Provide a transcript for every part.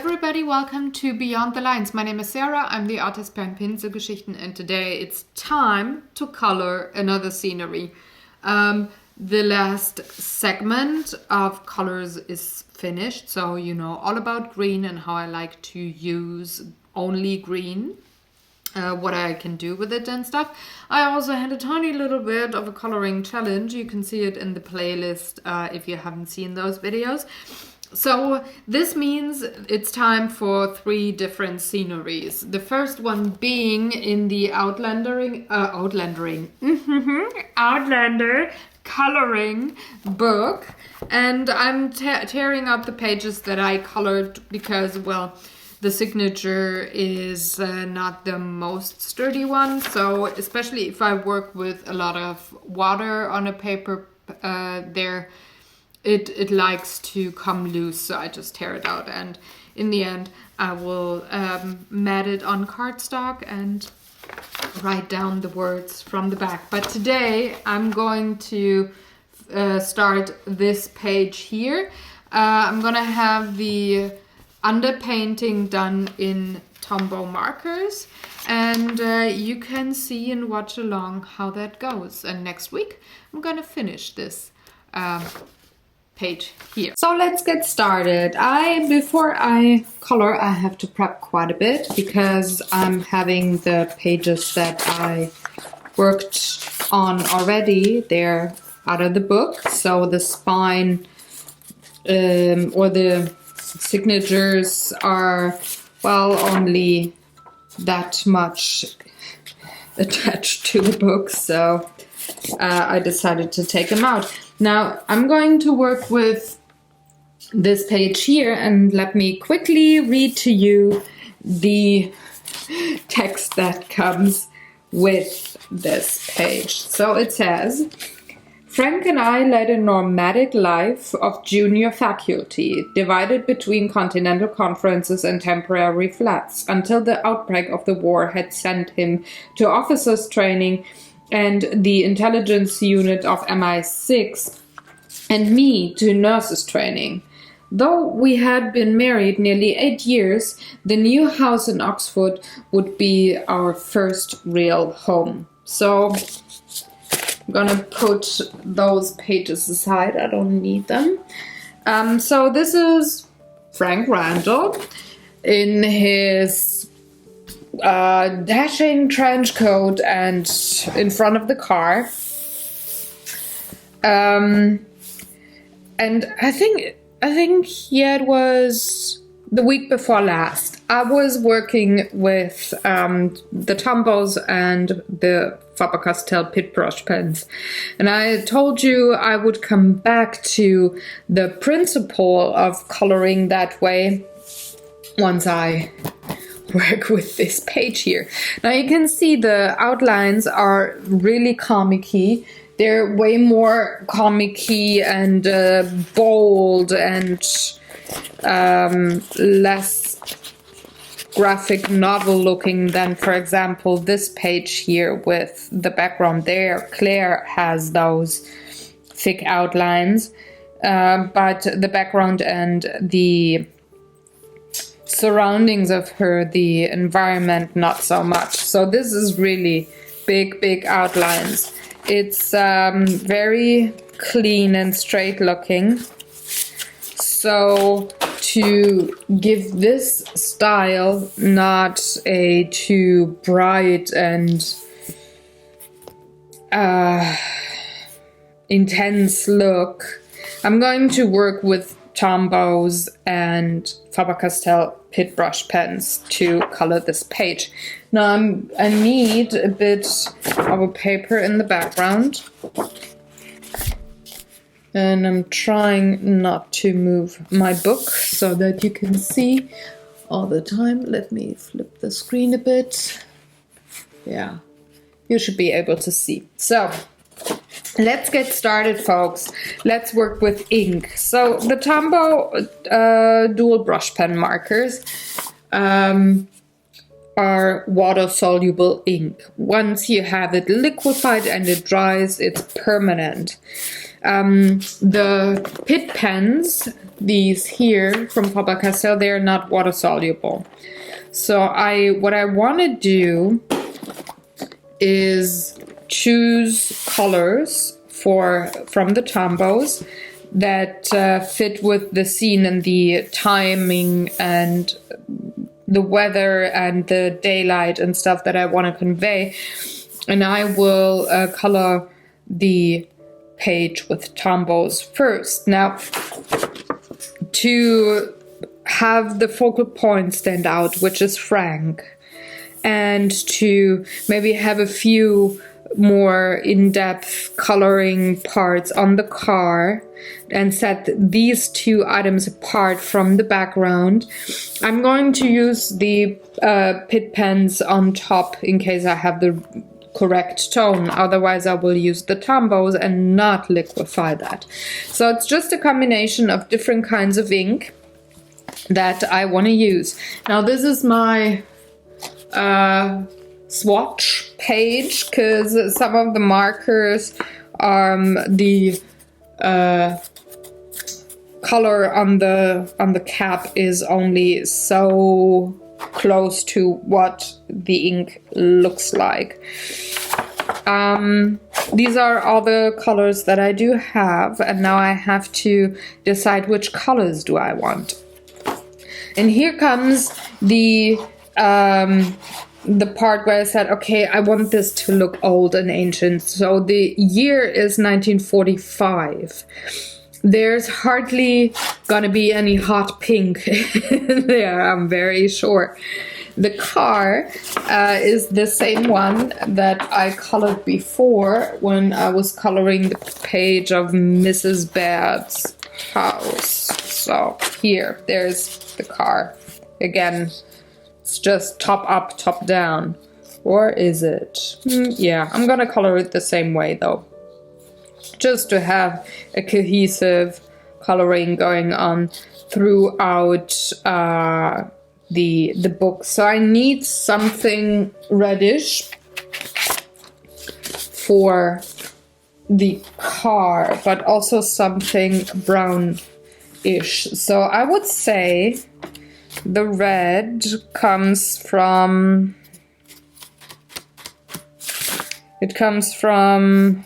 everybody, welcome to Beyond the Lines. My name is Sarah, I'm the artist behind Pinselgeschichten, and today it's time to color another scenery. The last segment of colors is finished, so you know all about green and how I like to use only green, what I can do with it and stuff. I also had a tiny little bit of a coloring challenge. You can see it in the playlist if you haven't seen those videos. So this means it's time for 3 different sceneries. The first one being in the Outlander coloring book. And I'm tearing up the pages that I colored because, well, the signature is not the most sturdy one. So especially if I work with a lot of water on a paper It likes to come loose, so I just tear it out, and in the end I will mat it on cardstock and write down the words from the back. But today I'm going to start this page here. I'm gonna have the underpainting done in Tombow markers, and you can see and watch along how that goes. And next week I'm gonna finish this page here. So let's get started. Before I color, I have to prep quite a bit because I'm having the pages that I worked on already. They're out of the book, so the spine or the signatures are, well, only that much attached to the book, so I decided to take them out. Now I'm going to work with this page here, and let me quickly read to you the text that comes with this page. So it says, Frank and I led a nomadic life of junior faculty, divided between continental conferences and temporary flats, until the outbreak of the war had sent him to officers' training and the intelligence unit of MI6, and me to nurses' training. Though we had been married nearly 8 years, the new house in Oxford would be our first real home. So I'm gonna put those pages aside, I don't need them. So this is Frank Randall in his dashing trench coat and in front of the car. And I think yeah, it was the week before last. I was working with the Tombows and the Faber-Castell pit brush pens, and I told you I would come back to the principle of coloring that way once I work with this page here. Now you can see the outlines are really comic-y. They're way more comic-y and bold and less graphic novel looking than, for example, this page here with the background there. Claire has those thick outlines, but the background and the surroundings of her, the environment, not so much. So this is really big outlines. It's very clean and straight looking. So to give this style not a too bright and intense look, I'm going to work with Tombows and Faber-Castell pit brush pens to color this page. Now I need a bit of a paper in the background, and I'm trying not to move my book so that you can see all the time. Let me flip the screen a bit. Yeah, you should be able to see. So let's get started, folks. Let's work with ink. So the Tombow dual brush pen markers, are water-soluble ink. Once you have it liquefied and it dries, it's permanent. The Pitt pens, these here from Faber-Castell, they're not water-soluble. So what I want to do is choose colors from the Tombos that fit with the scene and the timing and the weather and the daylight and stuff that I want to convey. And I will color the page with Tombos first. Now, to have the focal point stand out, which is Frank, and to maybe have a few more in-depth coloring parts on the car and set these two items apart from the background, I'm going to use the Pitt pens on top in case I have the correct tone. Otherwise I will use the Tombos and not liquefy that. So it's just a combination of different kinds of ink that I want to use. Now this is my swatch page, because some of the markers, the color on the cap is only so close to what the ink looks like. These are all the colors that I do have, and now I have to decide which colors do I want. And here comes the part where I said, okay, I want this to look old and ancient. So the year is 1945. There's hardly gonna be any hot pink there, I'm very sure. The car is the same one that I colored before when I was coloring the page of Mrs. Baird's house. So here, there's the car. Again, it's just top up, top down. Or is it? Yeah, I'm gonna color it the same way though. Just to have a cohesive coloring going on throughout the book. So I need something reddish for the car, but also something brownish. So I would say the red comes from, it comes from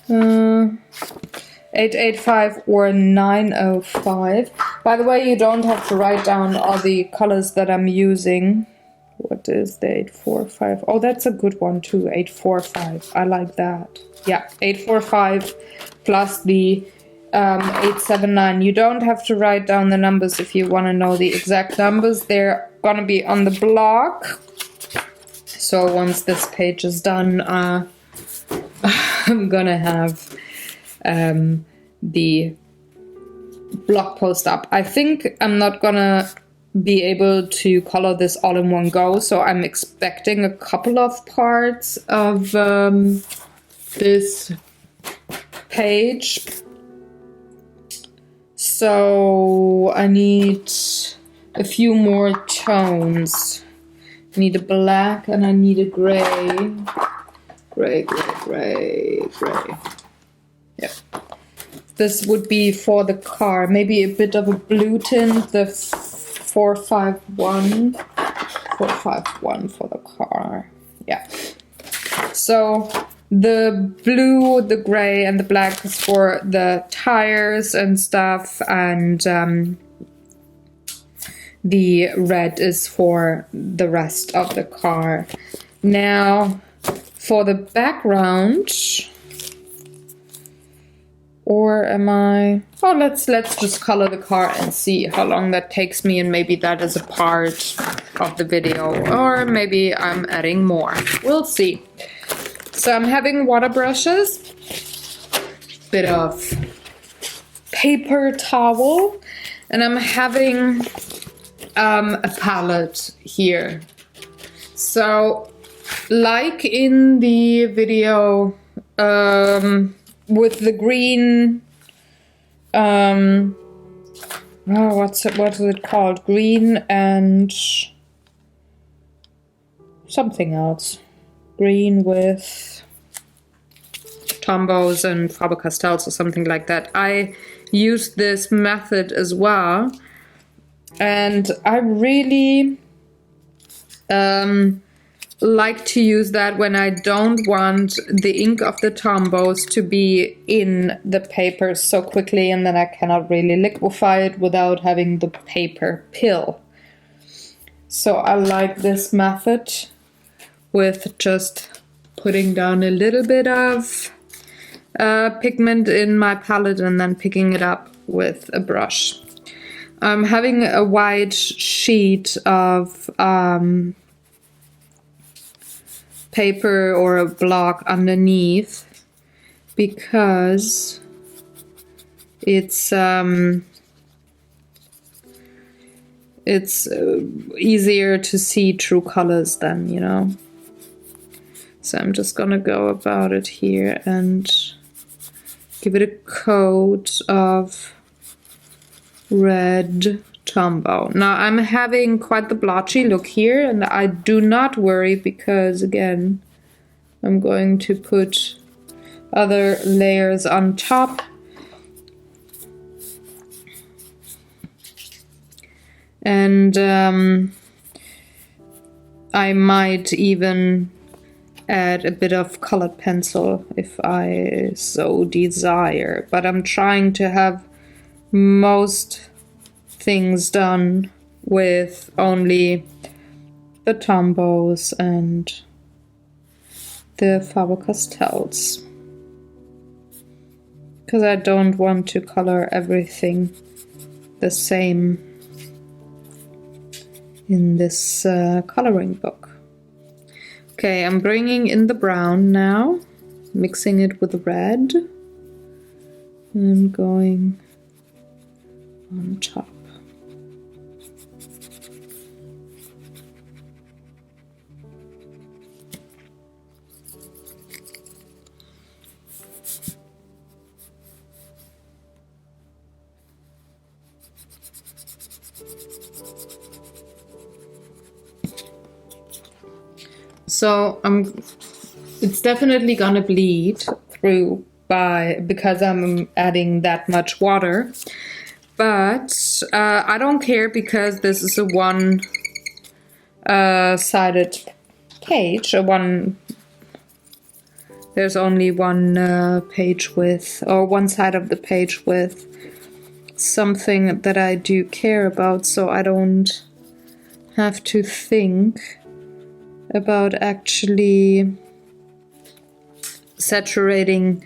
885 or 905. By the way, you don't have to write down all the colors that I'm using. What is the 845? Oh, that's a good one too, 845. I like that. Yeah, 845 plus the 879. You don't have to write down the numbers if you want to know the exact numbers. They're gonna be on the blog. So once this page is done, I'm gonna have the blog post up. I think I'm not gonna be able to color this all in one go, so I'm expecting a couple of parts of this page. So I need a few more tones. I need a black and I need a gray. Gray. Yeah. This would be for the car. Maybe a bit of a blue tint, the 451 for the car. Yeah. So the blue, the gray, and the black is for the tires and stuff, and the red is for the rest of the car. Now, for the background, or am I? Oh, let's just color the car and see how long that takes me, and maybe that is a part of the video, or maybe I'm adding more. We'll see. So I'm having water brushes, bit of paper towel, and I'm having a palette here. So like in the video with the green, what is it called? Green and something else. Green with Tombows and Faber-Castells or something like that. I use this method as well, and I really like to use that when I don't want the ink of the Tombows to be in the paper so quickly, and then I cannot really liquefy it without having the paper pill. So I like this method with just putting down a little bit of pigment in my palette and then picking it up with a brush. I'm having a white sheet of paper or a block underneath because it's easier to see true colors then, you know. So I'm just gonna go about it here and give it a coat of red Tombow. Now I'm having quite the blotchy look here, and I do not worry because again I'm going to put other layers on top. And I might even add a bit of colored pencil if I so desire, but I'm trying to have most things done with only the Tombows and the Faber-Castells, because I don't want to color everything the same in this coloring book. Okay, I'm bringing in the brown now, mixing it with the red and going on top. So it's definitely gonna bleed through because I'm adding that much water, but I don't care because this is a one-sided page. There's only one page with, or one side of the page with something that I do care about, so I don't have to think about actually saturating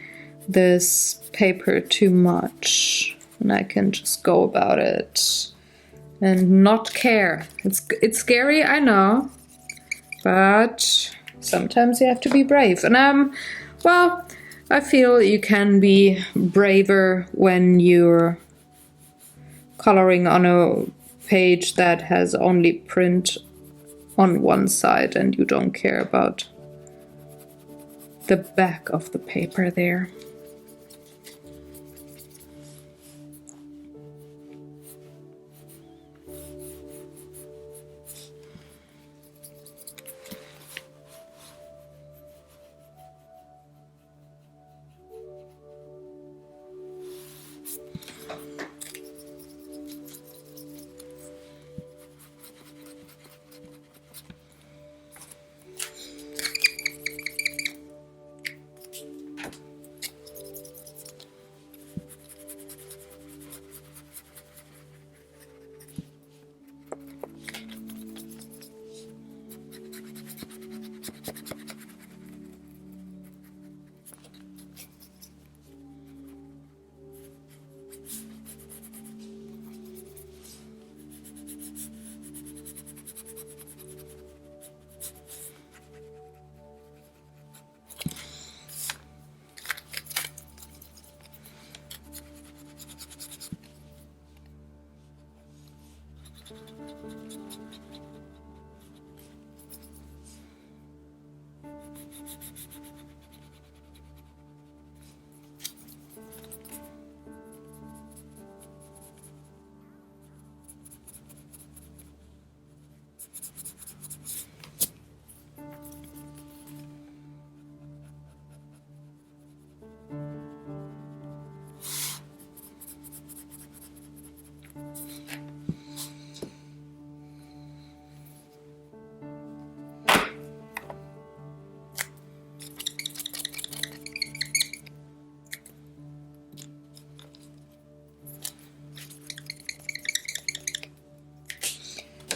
this paper too much, and I can just go about it and not care. It's scary, I know, but sometimes you have to be brave. And well, I feel you can be braver when you're coloring on a page that has only print on one side and you don't care about the back of the paper there.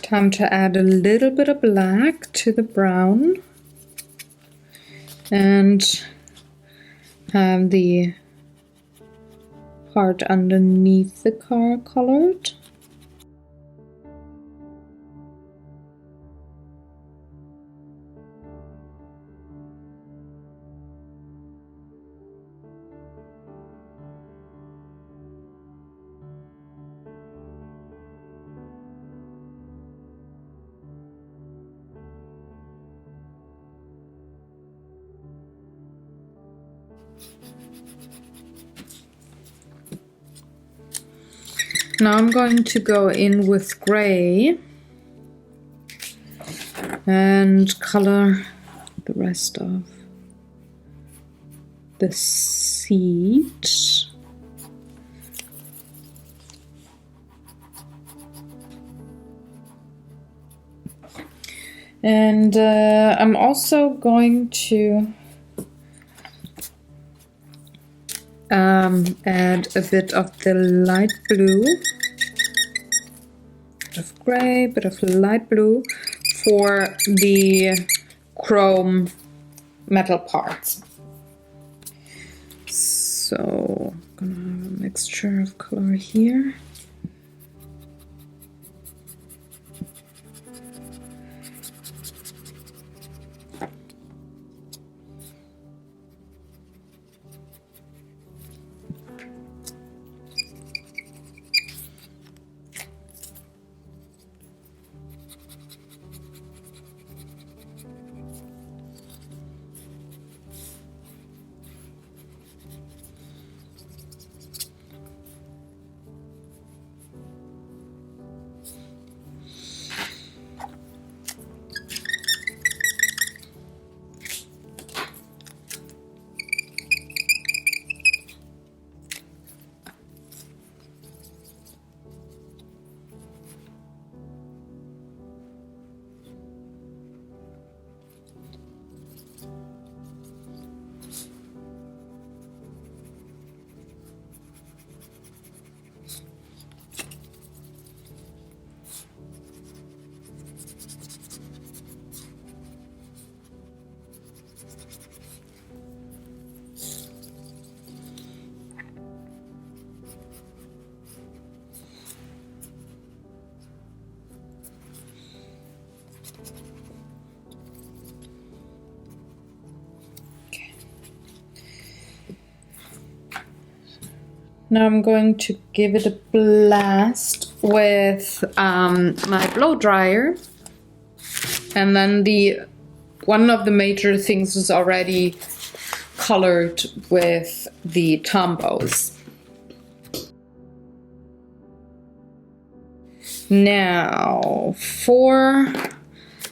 Time to add a little bit of black to the brown and have the part underneath the car colored. Now I'm going to go in with gray and color the rest of the seat. And I'm also going to add a bit of the light blue, bit of gray, bit of light blue for the chrome metal parts. So I'm gonna have a mixture of color here. Now I'm going to give it a blast with my blow dryer, and then one of the major things is already colored with the tombos. Now for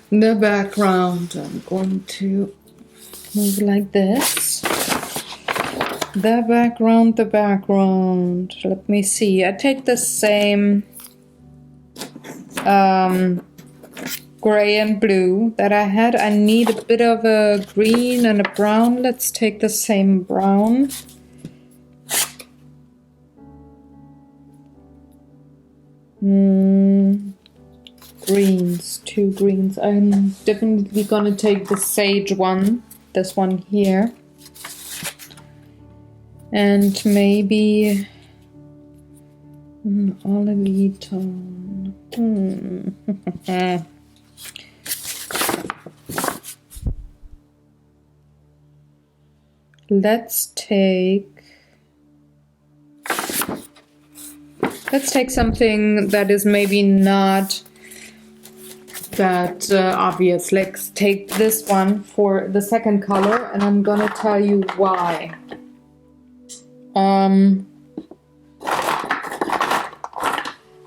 the background, I'm going to move like this. The background. Let me see. I take the same gray and blue that I had. I need a bit of a green and a brown. Let's take the same brown. Greens, 2 greens. I'm definitely gonna take the sage one, this one here. And maybe an olive tone. Let's take something that is maybe not that obvious. Let's take this one for the second color, and I'm gonna tell you why.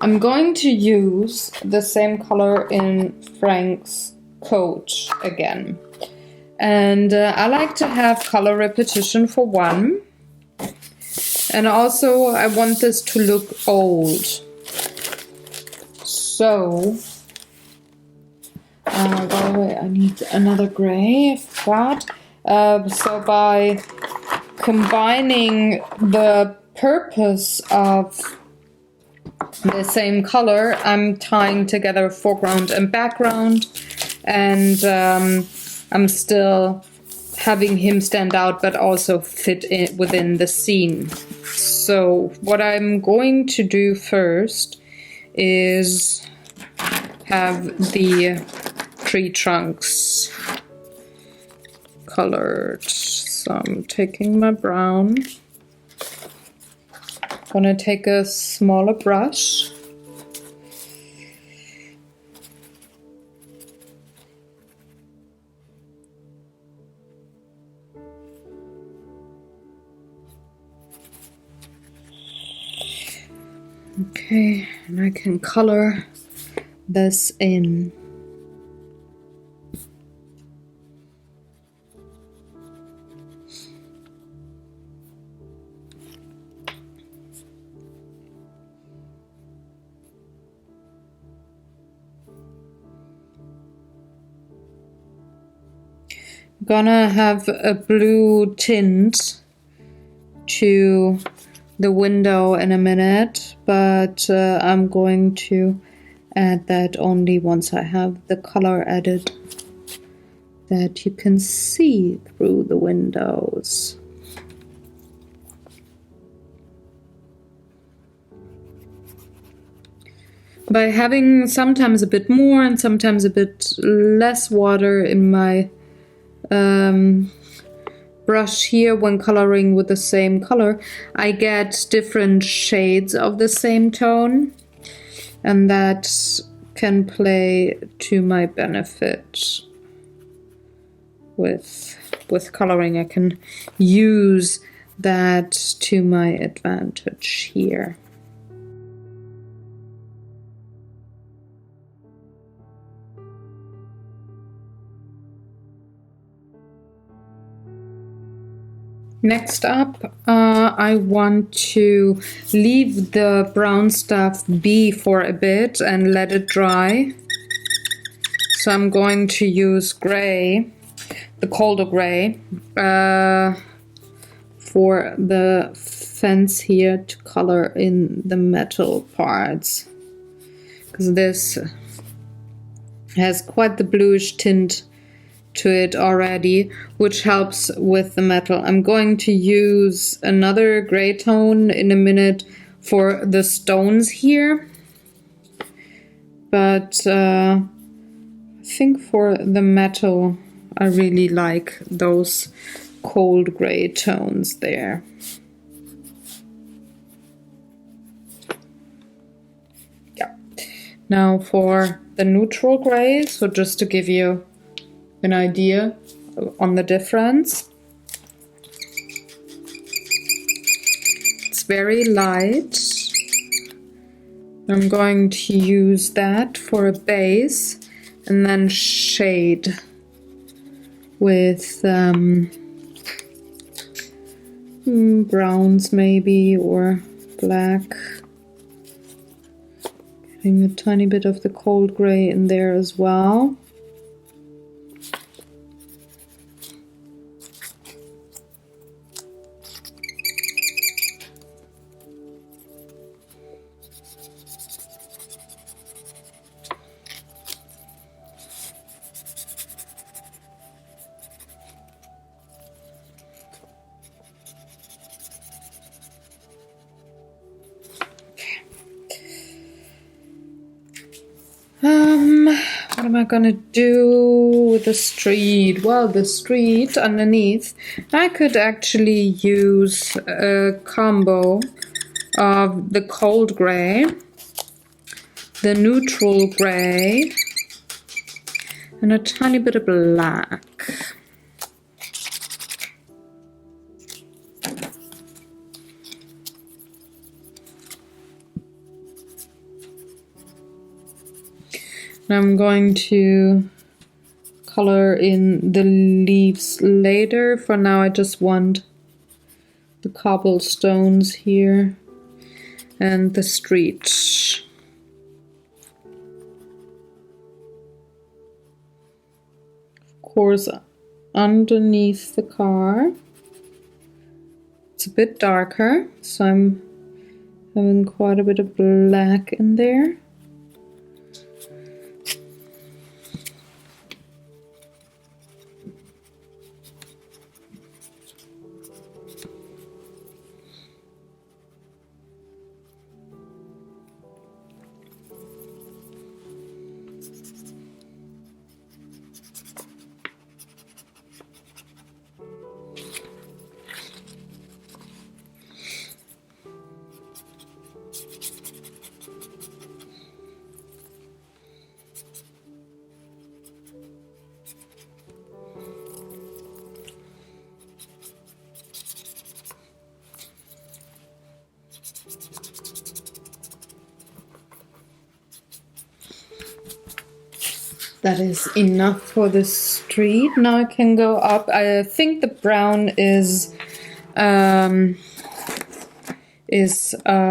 I'm going to use the same color in Frank's coat again. And I like to have color repetition for one. And also I want this to look old. So, by the way, I need another gray, I forgot. So by combining the purpose of the same color, I'm tying together foreground and background, and I'm still having him stand out but also fit in within the scene. So what I'm going to do first is have the tree trunks colored. So I'm taking my brown. I'm gonna take a smaller brush. Okay, and I can color this in. Gonna have a blue tint to the window in a minute, but I'm going to add that only once I have the color added that you can see through the windows. By having sometimes a bit more and sometimes a bit less water in my brush here when coloring with the same color, I get different shades of the same tone, and that can play to my benefit with coloring. I can use that to my advantage here. Next up, I want to leave the brown stuff be for a bit and let it dry. So I'm going to use gray, the colder gray, for the fence here to color in the metal parts, because this has quite the bluish tint to it already, which helps with the metal. I'm going to use another gray tone in a minute for the stones here, but I think for the metal I really like those cold gray tones there. Yeah. Now for the neutral gray, so just to give you an idea on the difference. It's very light. I'm going to use that for a base and then shade with browns maybe, or black. Getting a tiny bit of the cold gray in there as well. What am I gonna do with the street? Well, the street underneath, I could actually use a combo of the cold gray, the neutral gray, and a tiny bit of black. I'm going to color in the leaves later. For now I just want the cobblestones here and the street. Of course, underneath the car it's a bit darker, so I'm Having quite a bit of black in there. That is enough for the street. Now I can go up. I think the brown is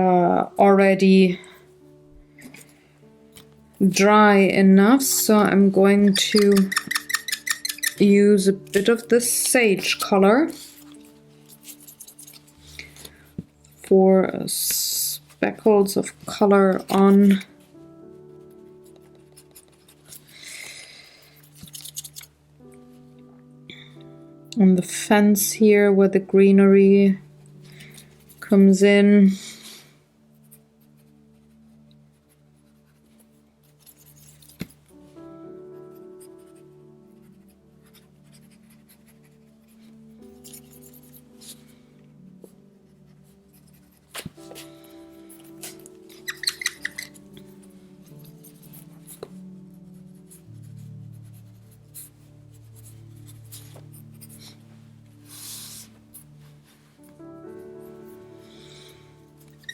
already dry enough, so I'm going to use a bit of the sage color for speckles of color on the fence here where the greenery comes in.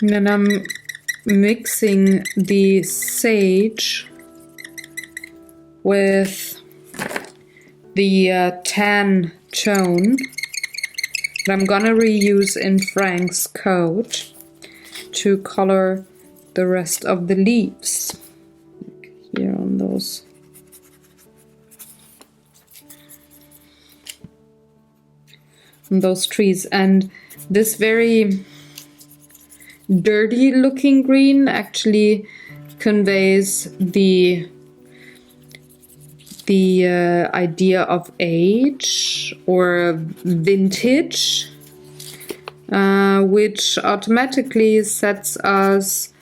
And then I'm mixing the sage with the tan tone that I'm gonna reuse in Frank's coat to color the rest of the leaves. Like here on those trees. And this very dirty looking green actually conveys the idea of age or vintage, which automatically sets us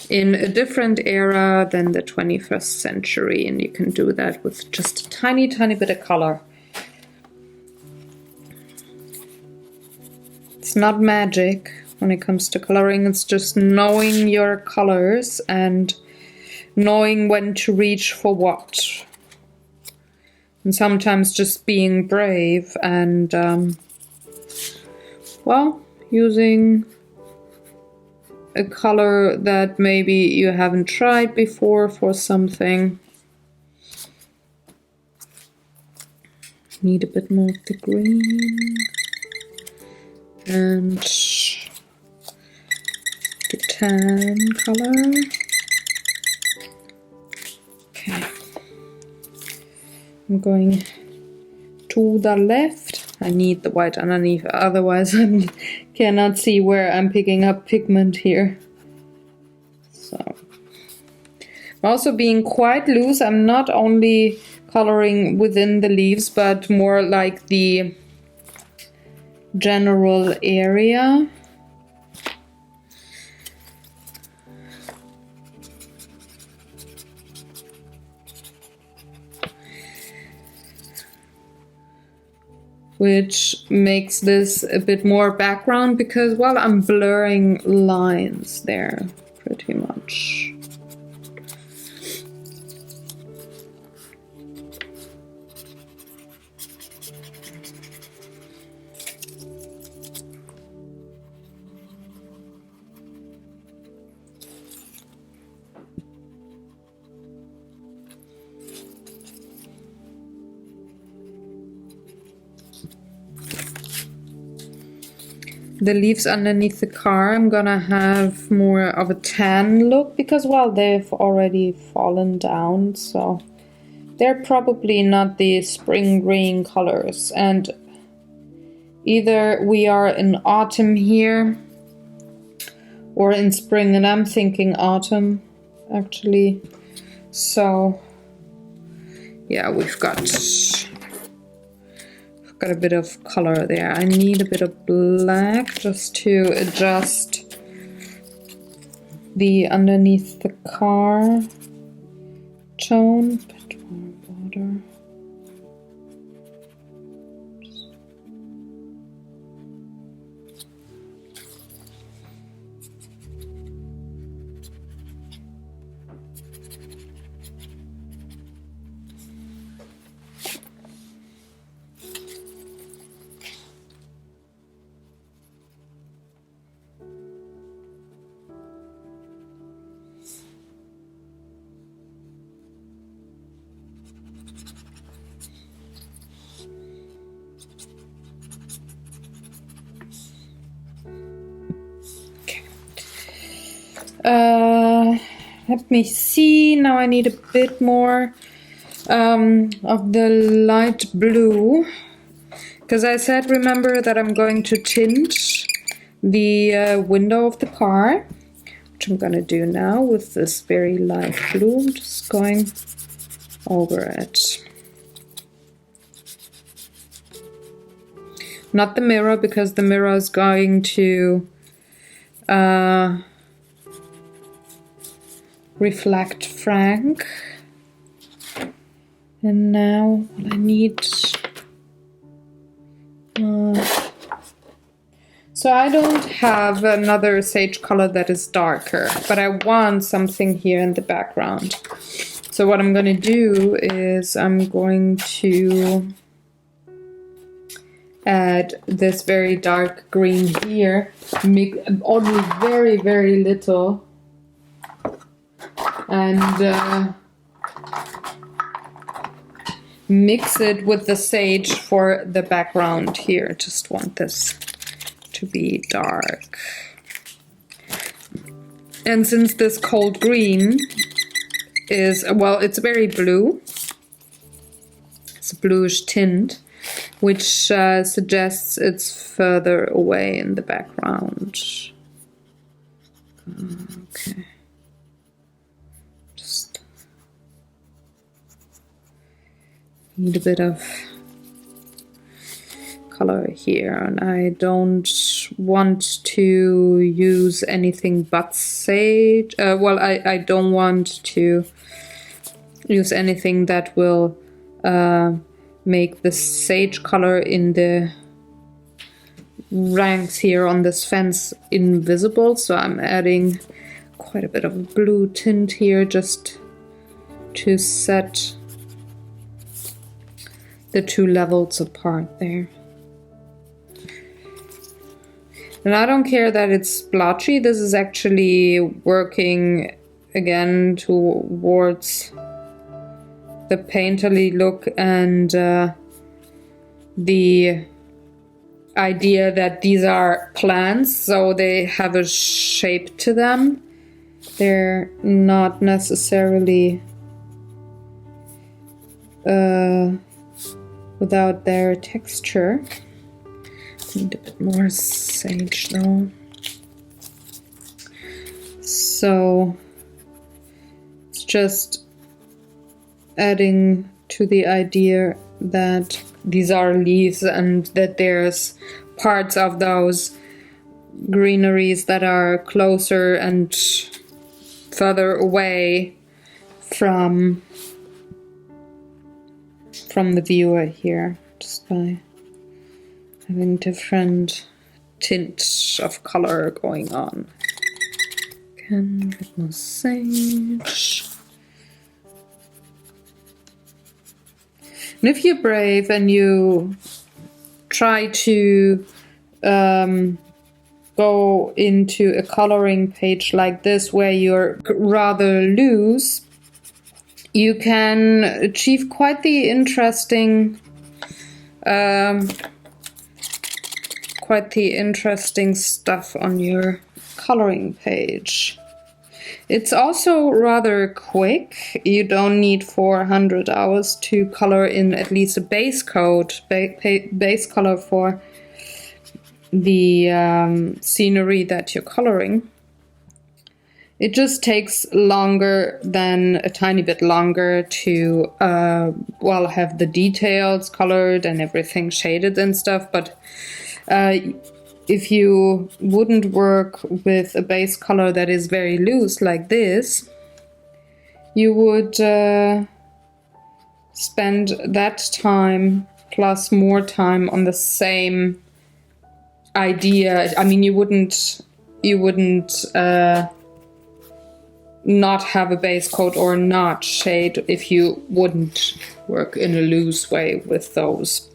in a different era than the 21st century, and you can do that with just a tiny bit of color. It's not magic when it comes to coloring, it's just knowing your colors and knowing when to reach for what. And sometimes just being brave and, well, using a color that maybe you haven't tried before for something. Need a bit more of the green. And the tan color. Okay. I'm going to the left. I need the white underneath, otherwise I cannot see where I'm picking up pigment here. So I'm also being quite loose. I'm not only coloring within the leaves, but more like the general area. Which makes this a bit more background because, well, I'm blurring lines there pretty much. The leaves underneath the car, I'm gonna have more of a tan look because, well, they've already fallen down, so they're probably not the spring green colors. And either we are in autumn here or in spring, and I'm thinking autumn actually. So yeah, we've got a bit of color there. I need a bit of black just to adjust the underneath the car tone. Bit more water. Let me see. Now I need a bit more of the light blue, because I said, remember that I'm going to tint the window of the car, which I'm gonna do now with this very light blue. I'm just going over it. Not the mirror, because the mirror is going to reflect Frank. And now what I need, so I don't have another sage color that is darker, but I want something here in the background. So what I'm going to do is I'm going to add this very dark green here, make only very, very little, and mix it with the sage for the background here. Just want this to be dark. And since this cold green is, well, it's very blue, it's a bluish tint, which suggests it's further away in the background. Okay. Just need a bit of color here, and I don't want to use anything but sage. Well, I don't want to use anything that will make the sage color in the ranks here on this fence invisible, so I'm adding quite a bit of a blue tint here just to set the two levels apart there. And I don't care that it's splotchy. This is actually working again towards the painterly look and the idea that these are plants, so they have a shape to them. They're not necessarily without their texture. Need a bit more sage though. So it's just adding to the idea that these are leaves and that there's parts of those greeneries that are closer and further away from the viewer here, just by having different tints of color going on. Again, a bit more sage. And if you're brave and you try to go into a coloring page like this where you're rather loose, you can achieve quite the interesting stuff on your coloring page. It's also rather quick. You don't need 400 hours to color in at least a base coat, base color for the scenery that you're coloring. It just takes longer than a tiny bit longer to well, have the details colored and everything shaded and stuff. But if you wouldn't work with a base color that is very loose like this, you would spend that time plus more time on the same idea. I mean, you wouldn't not have a base coat or not shade if you wouldn't work in a loose way with those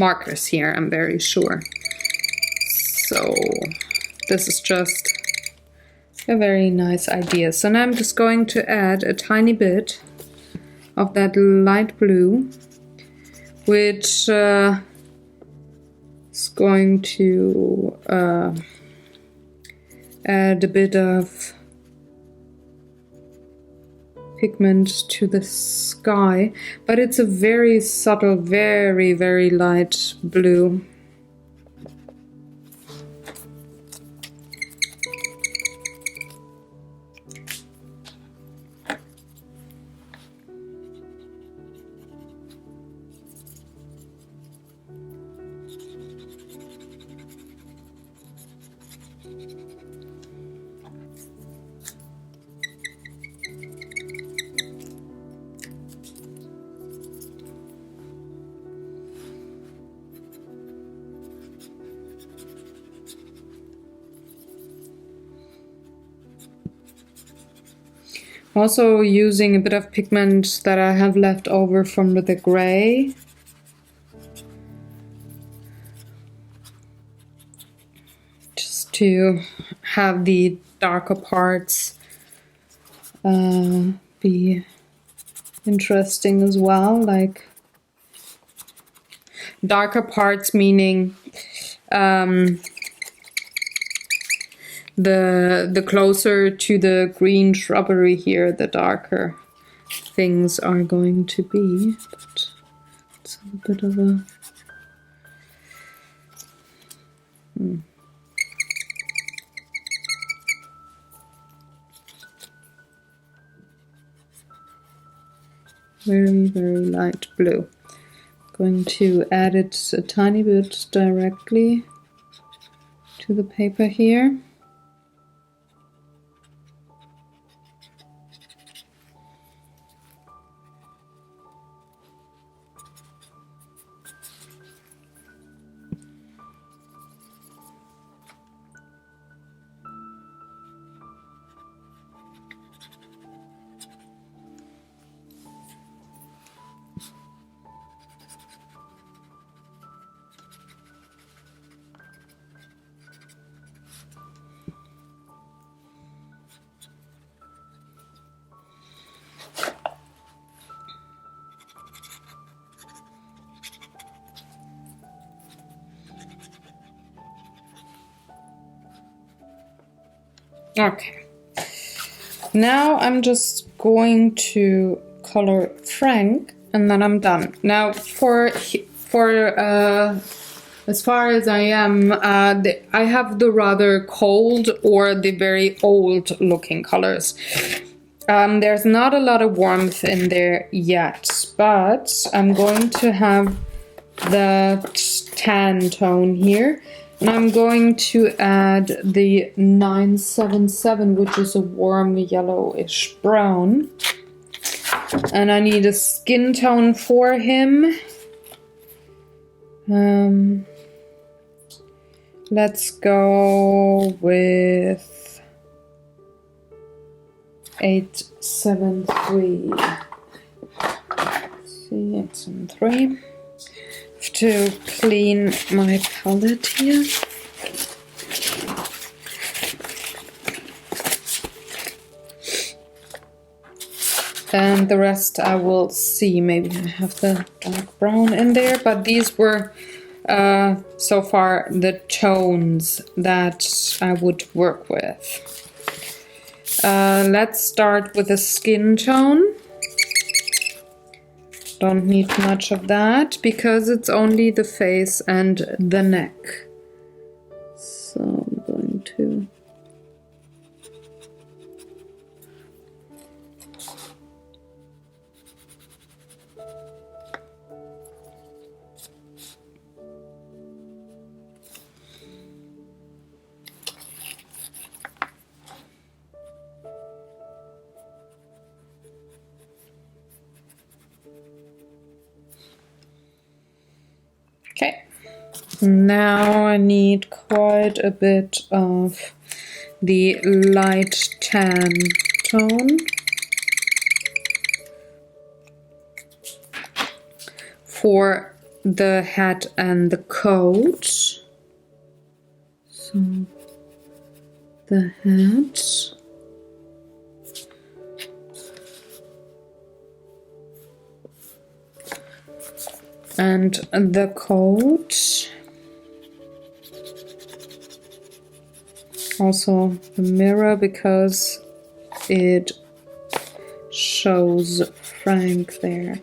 markers here, I'm very sure. So this is just a very nice idea. So now I'm just going to add a tiny bit of that light blue, which is going to add a bit of pigment to the sky, but it's a very subtle, very, very light blue. Also using a bit of pigment that I have left over from the gray. Just to have the darker parts be interesting as well. Like darker parts meaning the closer to the green shrubbery here, the darker things are going to be. But it's a bit of a very, very light blue. Going to add it a tiny bit directly to the paper here. Okay, now I'm just going to color Frank and then I'm done. Now for as far as I am, I have the rather cold or the very old looking colors. There's not a lot of warmth in there yet, but I'm going to have the tan tone here. And I'm going to add the 977, which is a warm yellowish brown. And I need a skin tone for him. Let's go with 873. Let's see, 873. To clean my palette here. And the rest I will see. Maybe I have the dark brown in there, but these were so far the tones that I would work with. Let's start with a skin tone. Don't need much of that because it's only the face and the neck. So I'm going to Now I need quite a bit of the light tan tone for the hat and the coat. So the hat. And the coat. Also the mirror, because it shows Frank there.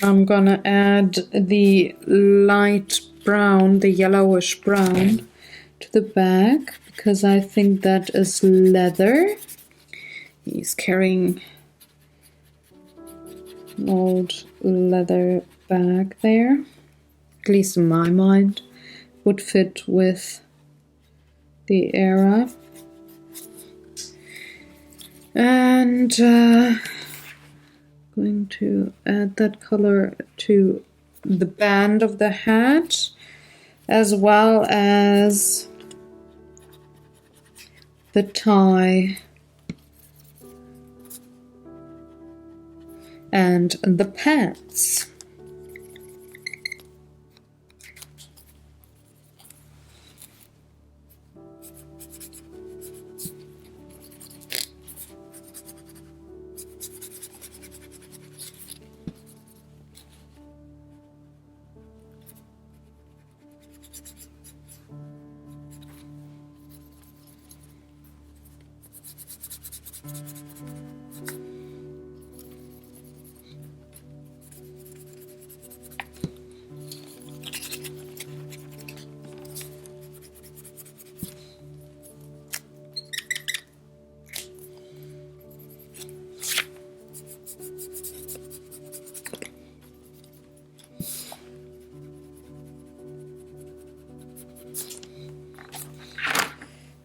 I'm gonna add the light brown, the yellowish brown, to the back because I think that is leather. He's carrying an old leather bag there, at least in my mind, would fit with the era. And going to add that color to the band of the hat, as well as the tie and the pants.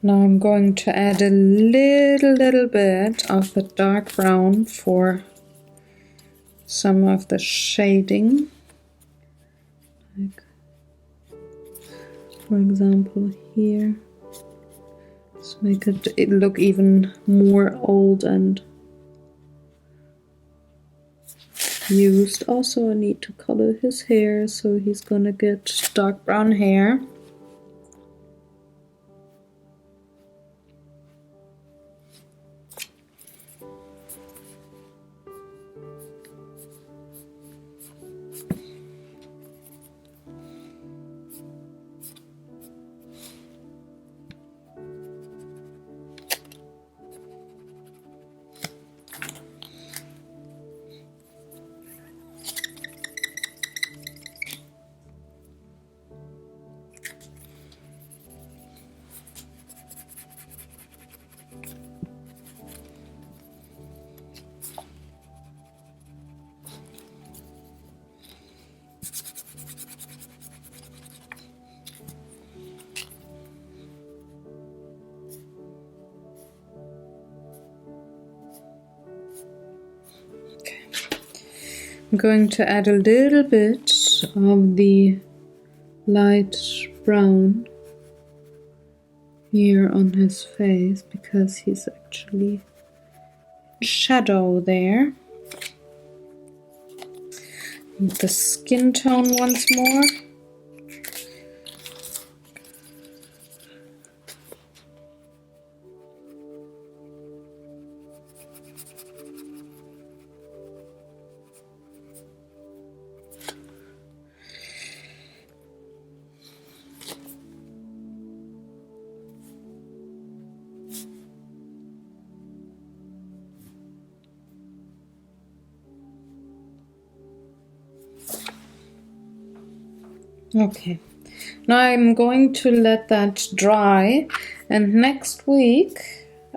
Now I'm going to add a little bit of the dark brown for some of the shading. Like, for example, here. Let's make it look even more old and used. Also, I need to color his hair, so he's gonna get dark brown hair. I'm going to add a little bit of the light brown here on his face because he's actually in shadow there. The skin tone once more. Okay, now I'm going to let that dry, and next week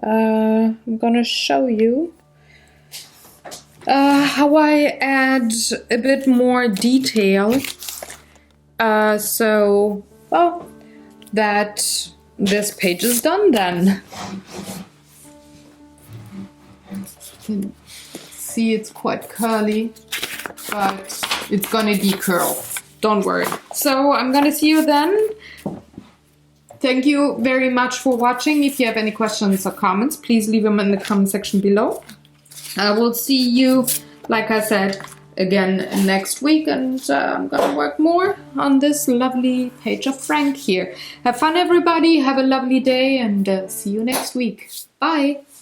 I'm gonna show you how I add a bit more detail so, well, that this page is done then. See, it's quite curly, but it's gonna decurl. Don't worry. So I'm gonna see you then. Thank you very much for watching. If you have any questions or comments, please leave them in the comment section below. I will see you, like I said, again next week, and I'm gonna work more on this lovely page of Frank here. Have fun, everybody. Have a lovely day, and see you next week. Bye.